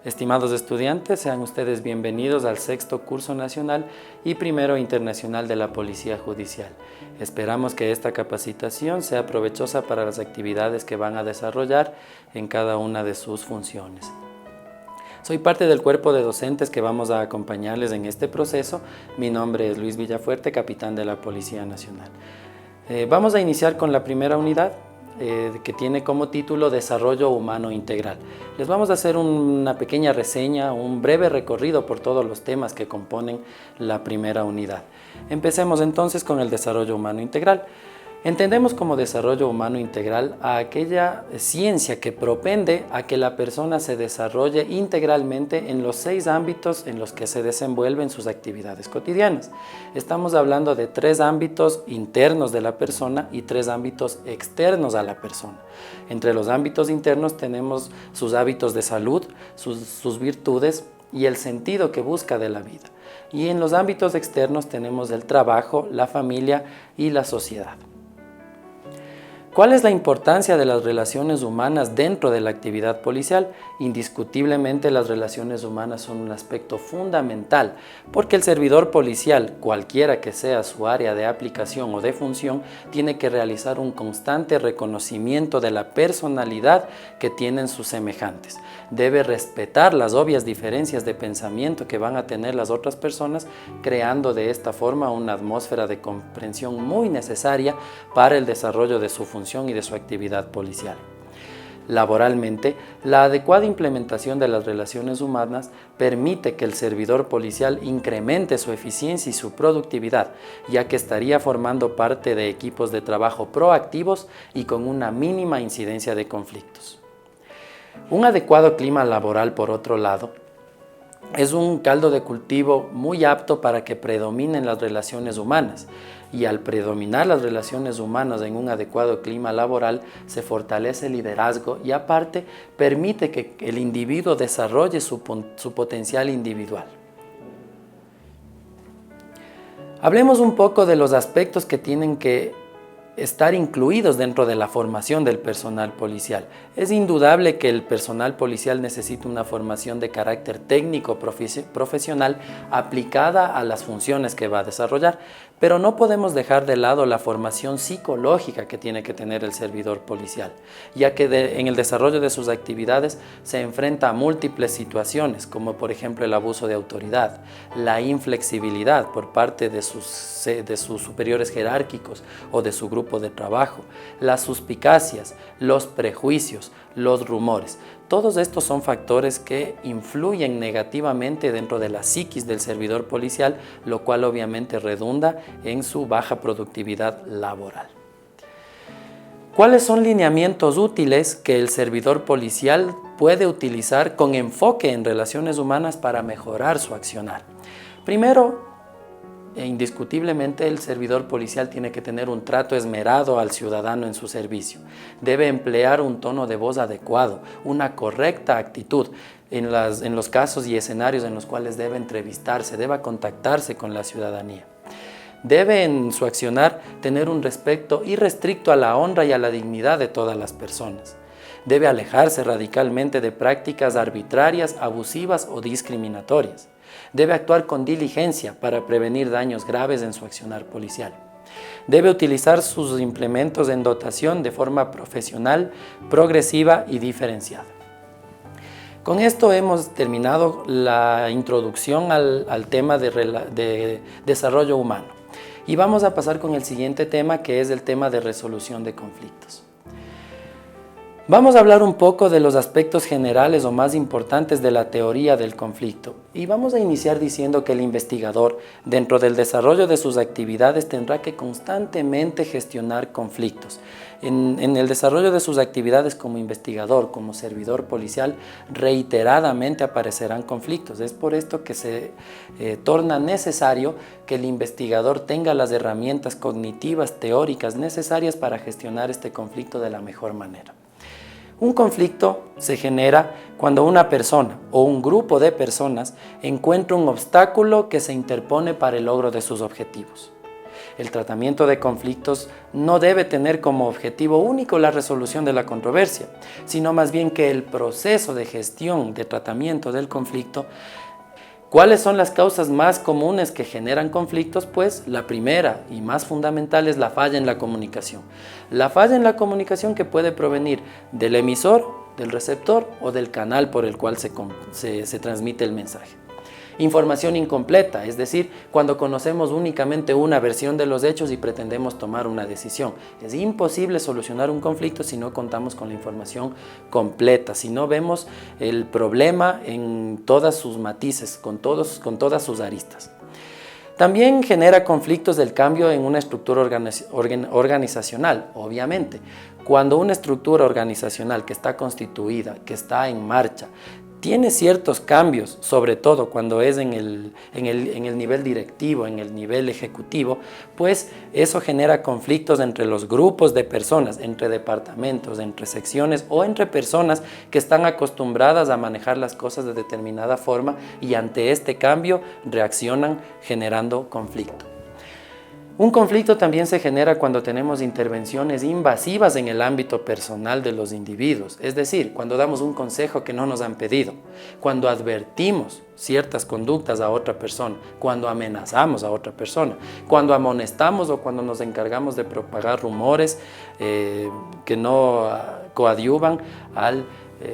Estimados estudiantes, sean ustedes bienvenidos al sexto curso nacional y primero internacional de la Policía Judicial. Esperamos que esta capacitación sea provechosa para las actividades que van a desarrollar en cada una de sus funciones. Soy parte del cuerpo de docentes que vamos a acompañarles en este proceso. Mi nombre es Luis Villafuerte, capitán de la Policía Nacional. Vamos a iniciar con la primera unidad, que tiene como título Desarrollo Humano Integral. Les vamos a hacer una pequeña reseña, un breve recorrido por todos los temas que componen la primera unidad. Empecemos entonces con el desarrollo humano integral. Entendemos como desarrollo humano integral a aquella ciencia que propende a que la persona se desarrolle integralmente en los 6 ámbitos en los que se desenvuelven sus actividades cotidianas. Estamos hablando de 3 ámbitos internos de la persona y 3 ámbitos externos a la persona. Entre los ámbitos internos tenemos sus hábitos de salud, sus virtudes y el sentido que busca de la vida. Y en los ámbitos externos tenemos el trabajo, la familia y la sociedad. ¿Cuál es la importancia de las relaciones humanas dentro de la actividad policial? Indiscutiblemente las relaciones humanas son un aspecto fundamental, porque el servidor policial, cualquiera que sea su área de aplicación o de función, tiene que realizar un constante reconocimiento de la personalidad que tienen sus semejantes. Debe respetar las obvias diferencias de pensamiento que van a tener las otras personas, creando de esta forma una atmósfera de comprensión muy necesaria para el desarrollo de su función y de su actividad policial. Laboralmente, la adecuada implementación de las relaciones humanas permite que el servidor policial incremente su eficiencia y su productividad, ya que estaría formando parte de equipos de trabajo proactivos y con una mínima incidencia de conflictos. Un adecuado clima laboral, por otro lado, es un caldo de cultivo muy apto para que predominen las relaciones humanas, y al predominar las relaciones humanas en un adecuado clima laboral se fortalece el liderazgo y aparte permite que el individuo desarrolle su potencial individual. Hablemos un poco de los aspectos que tienen que estar incluidos dentro de la formación del personal policial. Es indudable que el personal policial necesita una formación de carácter técnico profesional aplicada a las funciones que va a desarrollar, pero no podemos dejar de lado la formación psicológica que tiene que tener el servidor policial, ya que en el desarrollo de sus actividades se enfrenta a múltiples situaciones, como por ejemplo el abuso de autoridad, la inflexibilidad por parte de sus superiores jerárquicos o de su grupo de trabajo, las suspicacias, los prejuicios, los rumores. Todos estos son factores que influyen negativamente dentro de la psiquis del servidor policial, lo cual obviamente redunda en su baja productividad laboral. ¿Cuáles son lineamientos útiles que el servidor policial puede utilizar con enfoque en relaciones humanas para mejorar su accionar? Primero, indiscutiblemente el servidor policial tiene que tener un trato esmerado al ciudadano en su servicio. Debe emplear un tono de voz adecuado, una correcta actitud en los casos y escenarios en los cuales debe entrevistarse, debe contactarse con la ciudadanía. Debe en su accionar tener un respeto irrestricto a la honra y a la dignidad de todas las personas. Debe alejarse radicalmente de prácticas arbitrarias, abusivas o discriminatorias. Debe actuar con diligencia para prevenir daños graves en su accionar policial. Debe utilizar sus implementos en dotación de forma profesional, progresiva y diferenciada. Con esto hemos terminado la introducción al tema de desarrollo humano. Y vamos a pasar con el siguiente tema, que es el tema de resolución de conflictos. Vamos a hablar un poco de los aspectos generales o más importantes de la teoría del conflicto y vamos a iniciar diciendo que el investigador, dentro del desarrollo de sus actividades, tendrá que constantemente gestionar conflictos. En el desarrollo de sus actividades como investigador, como servidor policial, reiteradamente aparecerán conflictos. Es por esto que se torna necesario que el investigador tenga las herramientas cognitivas, teóricas necesarias para gestionar este conflicto de la mejor manera. Un conflicto se genera cuando una persona o un grupo de personas encuentra un obstáculo que se interpone para el logro de sus objetivos. El tratamiento de conflictos no debe tener como objetivo único la resolución de la controversia, sino más bien que el proceso de gestión de tratamiento del conflicto. ¿Cuáles son las causas más comunes que generan conflictos? Pues la primera y más fundamental es la falla en la comunicación. La falla en la comunicación que puede provenir del emisor, del receptor o del canal por el cual se transmite el mensaje. Información incompleta, es decir, cuando conocemos únicamente una versión de los hechos y pretendemos tomar una decisión. Es imposible solucionar un conflicto si no contamos con la información completa, si no vemos el problema en todas sus matices, con todas sus aristas. También genera conflictos del cambio en una estructura organizacional, obviamente. Cuando una estructura organizacional que está constituida, que está en marcha, tiene ciertos cambios, sobre todo cuando es en el nivel directivo, en el nivel ejecutivo, pues eso genera conflictos entre los grupos de personas, entre departamentos, entre secciones o entre personas que están acostumbradas a manejar las cosas de determinada forma y ante este cambio reaccionan generando conflicto. Un conflicto también se genera cuando tenemos intervenciones invasivas en el ámbito personal de los individuos, es decir, cuando damos un consejo que no nos han pedido, cuando advertimos ciertas conductas a otra persona, cuando amenazamos a otra persona, cuando amonestamos o cuando nos encargamos de propagar rumores que no coadyuvan al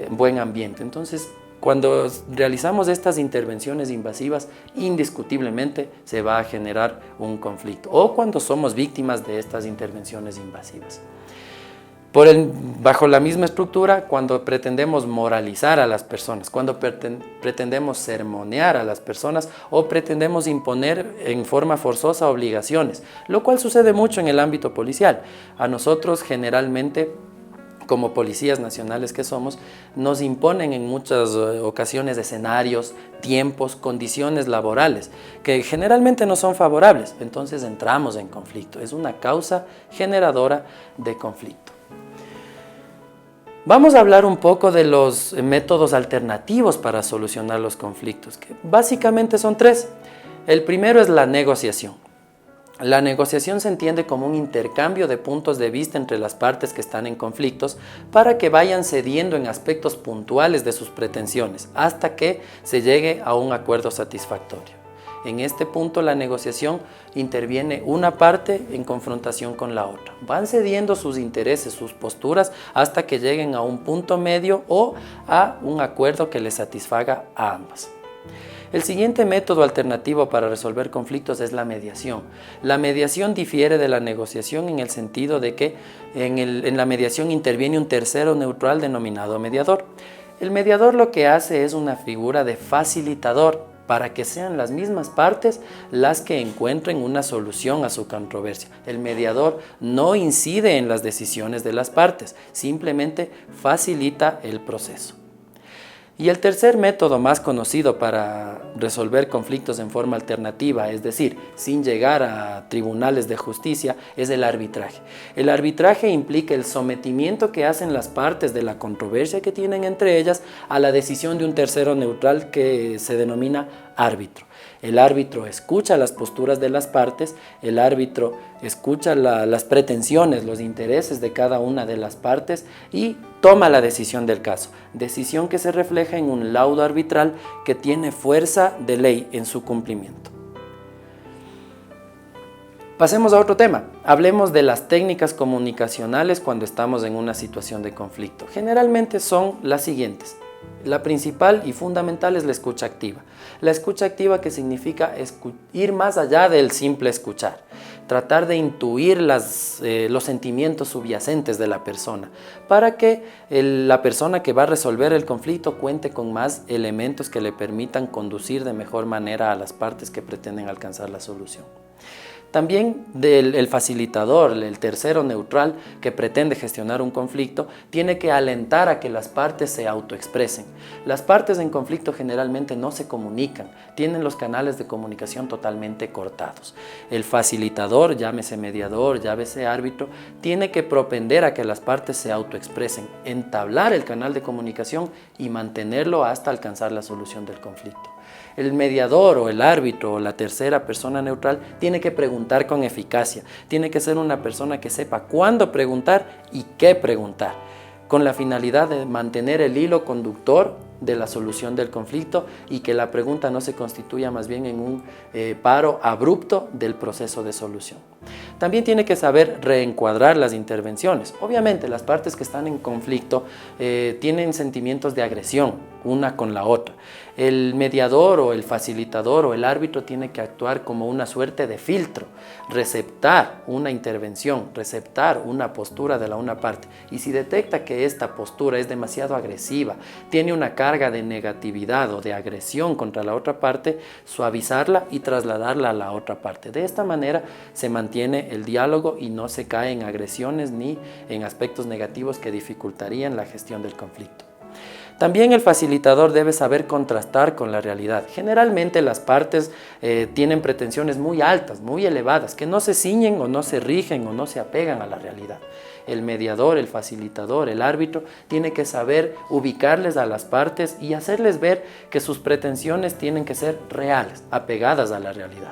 buen ambiente. Entonces, cuando realizamos estas intervenciones invasivas, indiscutiblemente se va a generar un conflicto. O cuando somos víctimas de estas intervenciones invasivas. Bajo la misma estructura, cuando pretendemos moralizar a las personas, cuando pretendemos sermonear a las personas o pretendemos imponer en forma forzosa obligaciones, lo cual sucede mucho en el ámbito policial. A nosotros generalmente, como policías nacionales que somos, nos imponen en muchas ocasiones escenarios, tiempos, condiciones laborales que generalmente no son favorables, entonces entramos en conflicto. Es una causa generadora de conflicto. Vamos a hablar un poco de los métodos alternativos para solucionar los conflictos, que básicamente son tres. El primero es la negociación. La negociación se entiende como un intercambio de puntos de vista entre las partes que están en conflictos para que vayan cediendo en aspectos puntuales de sus pretensiones hasta que se llegue a un acuerdo satisfactorio. En este punto la negociación interviene una parte en confrontación con la otra. Van cediendo sus intereses, sus posturas hasta que lleguen a un punto medio o a un acuerdo que les satisfaga a ambas. El siguiente método alternativo para resolver conflictos es la mediación. La mediación difiere de la negociación en el sentido de que en la mediación interviene un tercero neutral denominado mediador. El mediador lo que hace es una figura de facilitador para que sean las mismas partes las que encuentren una solución a su controversia. El mediador no incide en las decisiones de las partes, simplemente facilita el proceso. Y el tercer método más conocido para resolver conflictos en forma alternativa, es decir, sin llegar a tribunales de justicia, es el arbitraje. El arbitraje implica el sometimiento que hacen las partes de la controversia que tienen entre ellas a la decisión de un tercero neutral que se denomina árbitro. El árbitro escucha las posturas de las partes, el árbitro escucha las pretensiones, los intereses de cada una de las partes y toma la decisión del caso. Decisión que se refleja en un laudo arbitral que tiene fuerza de ley en su cumplimiento. Pasemos a otro tema. Hablemos de las técnicas comunicacionales cuando estamos en una situación de conflicto. Generalmente son las siguientes. La principal y fundamental es la escucha activa. La escucha activa, que significa ir más allá del simple escuchar, tratar de intuir los sentimientos subyacentes de la persona para que la persona que va a resolver el conflicto cuente con más elementos que le permitan conducir de mejor manera a las partes que pretenden alcanzar la solución. También el facilitador, el tercero neutral que pretende gestionar un conflicto, tiene que alentar a que las partes se autoexpresen. Las partes en conflicto generalmente no se comunican, tienen los canales de comunicación totalmente cortados. El facilitador, llámese mediador, llámese árbitro, tiene que propender a que las partes se autoexpresen, entablar el canal de comunicación y mantenerlo hasta alcanzar la solución del conflicto. El mediador o el árbitro o la tercera persona neutral tiene que preguntar preguntar con eficacia. Tiene que ser una persona que sepa cuándo preguntar y qué preguntar, con la finalidad de mantener el hilo conductor de la solución del conflicto y que la pregunta no se constituya más bien en un paro abrupto del proceso de solución. También tiene que saber reencuadrar las intervenciones. Obviamente las partes que están en conflicto tienen sentimientos de agresión una con la otra. El mediador o el facilitador o el árbitro tiene que actuar como una suerte de filtro, receptar una intervención, receptar una postura de la una parte. Y si detecta que esta postura es demasiado agresiva, tiene una carga de negatividad o de agresión contra la otra parte, suavizarla y trasladarla a la otra parte. De esta manera se mantiene el diálogo y no se cae en agresiones ni en aspectos negativos que dificultarían la gestión del conflicto. También el facilitador debe saber contrastar con la realidad. Generalmente las partes tienen pretensiones muy altas, muy elevadas, que no se ciñen o no se rigen o no se apegan a la realidad. El mediador, el facilitador, el árbitro tiene que saber ubicarles a las partes y hacerles ver que sus pretensiones tienen que ser reales, apegadas a la realidad.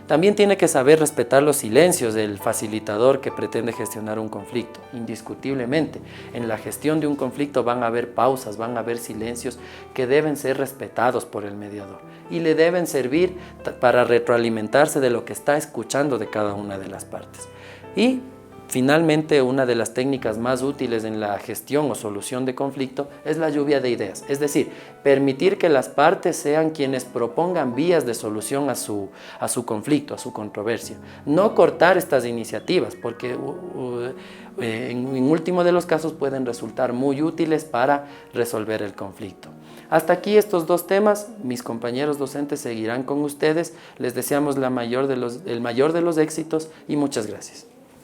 También tiene que saber respetar los silencios del facilitador que pretende gestionar un conflicto. Indiscutiblemente, en la gestión de un conflicto van a haber pausas, van a haber silencios que deben ser respetados por el mediador y le deben servir para retroalimentarse de lo que está escuchando de cada una de las partes. Y finalmente, una de las técnicas más útiles en la gestión o solución de conflicto es la lluvia de ideas, es decir, permitir que las partes sean quienes propongan vías de solución a su conflicto, a su controversia. No cortar estas iniciativas, porque en último de los casos pueden resultar muy útiles para resolver el conflicto. Hasta aquí estos dos temas, mis compañeros docentes seguirán con ustedes, les deseamos el mayor de los éxitos y muchas gracias.